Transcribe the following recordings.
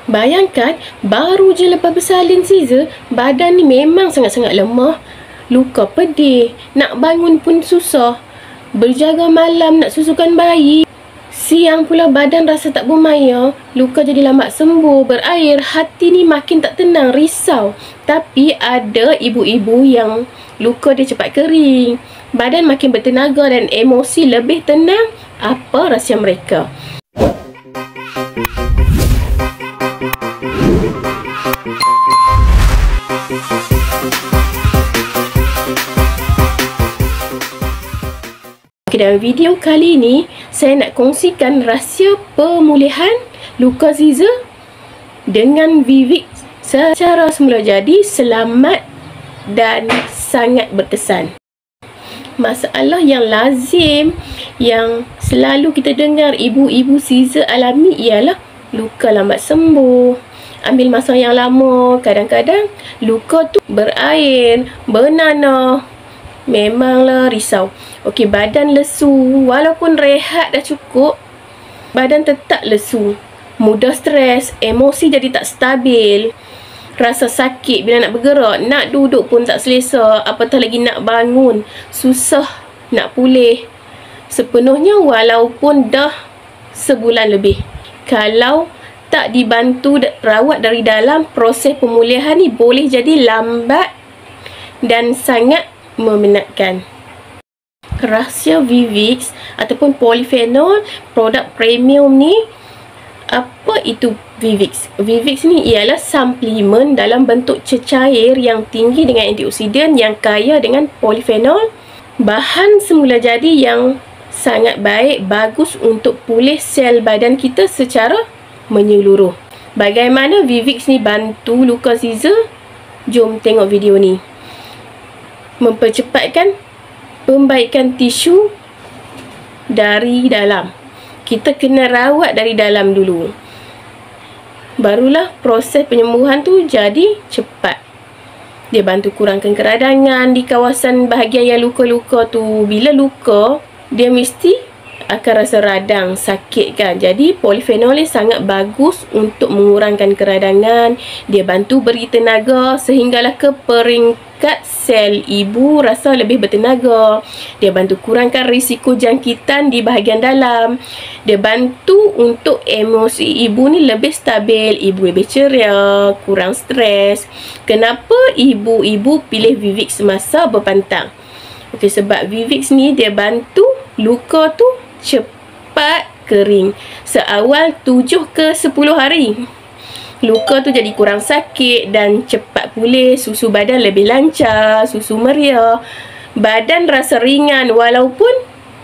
Bayangkan, baru je lepas bersalin Caesar, badan ni memang sangat-sangat lemah. Luka pedih, nak bangun pun susah. Berjaga malam nak susukan bayi. Siang pula badan rasa tak bermaya, luka jadi lambat sembuh, berair, hati ni makin tak tenang, risau. Tapi ada ibu-ibu yang luka dia cepat kering, badan makin bertenaga dan emosi lebih tenang. Apa rahsia mereka? Dalam video kali ini, saya nak kongsikan rahsia pemulihan luka Caesar dengan Vivix secara semula jadi, selamat dan sangat berkesan. Masalah yang lazim yang selalu kita dengar ibu-ibu Caesar alami ialah luka lambat sembuh, ambil masa yang lama, kadang-kadang luka tu berair, bernanah. Memanglah risau. Okey, badan lesu, walaupun rehat dah cukup, badan tetap lesu, mudah stres, emosi jadi tak stabil, rasa sakit bila nak bergerak, nak duduk pun tak selesa, apatah lagi nak bangun, susah nak pulih sepenuhnya walaupun dah sebulan lebih. Kalau tak dibantu rawat dari dalam, proses pemulihan ni boleh jadi lambat dan sangat memenatkan. Rahsia Vivix ataupun polifenol, produk premium ni, apa itu Vivix? Vivix ni ialah suplemen dalam bentuk cecair yang tinggi dengan antioksidan yang kaya dengan polifenol. Bahan semula jadi yang sangat baik, bagus untuk pulih sel badan kita secara menyeluruh. Bagaimana Vivix ni bantu luka Caesar? Jom tengok video ni. Mempercepatkan pembaikan tisu dari dalam. Kita kena rawat dari dalam dulu, barulah proses penyembuhan tu jadi cepat. Dia bantu kurangkan keradangan di kawasan bahagian yang luka-luka tu. Bila luka, dia mesti akan rasa radang, sakit kan. Jadi polifenol ni sangat bagus untuk mengurangkan keradangan. Dia bantu beri tenaga sehinggalah ke peringkat sel ibu rasa lebih bertenaga. Dia bantu kurangkan risiko jangkitan di bahagian dalam. Dia bantu untuk emosi ibu ni lebih stabil, ibu lebih ceria, kurang stres. Kenapa ibu-ibu pilih Vivix semasa berpantang? Okey, sebab Vivix ni dia bantu luka tu cepat kering seawal 7 ke 10 hari. Luka tu jadi kurang sakit dan cepat pulih, susu badan lebih lancar, susu meriah, badan rasa ringan walaupun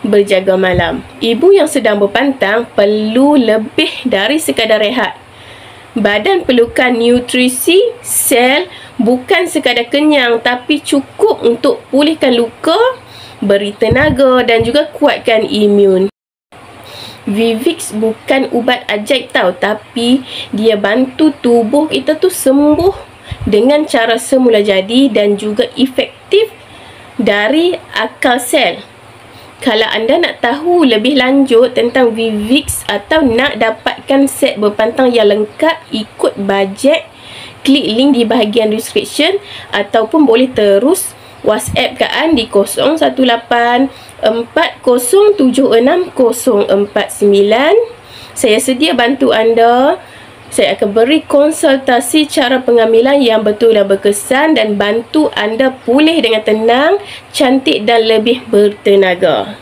berjaga malam. Ibu yang sedang berpantang perlu lebih dari sekadar rehat. Badan perlukan nutrisi sel, bukan sekadar kenyang, tapi cukup untuk pulihkan luka, beri tenaga dan juga kuatkan imun. Vivix bukan ubat ajaib tau, tapi dia bantu tubuh kita tu sembuh dengan cara semula jadi dan juga efektif dari akal sel. Kalau anda nak tahu lebih lanjut tentang Vivix atau nak dapatkan set berpantang yang lengkap ikut bajet, klik link di bahagian description ataupun boleh terus WhatsApp Kak di 018-4076-049. Saya sedia bantu anda. Saya akan beri konsultasi cara pengambilan yang betul dan berkesan dan bantu anda pulih dengan tenang, cantik dan lebih bertenaga.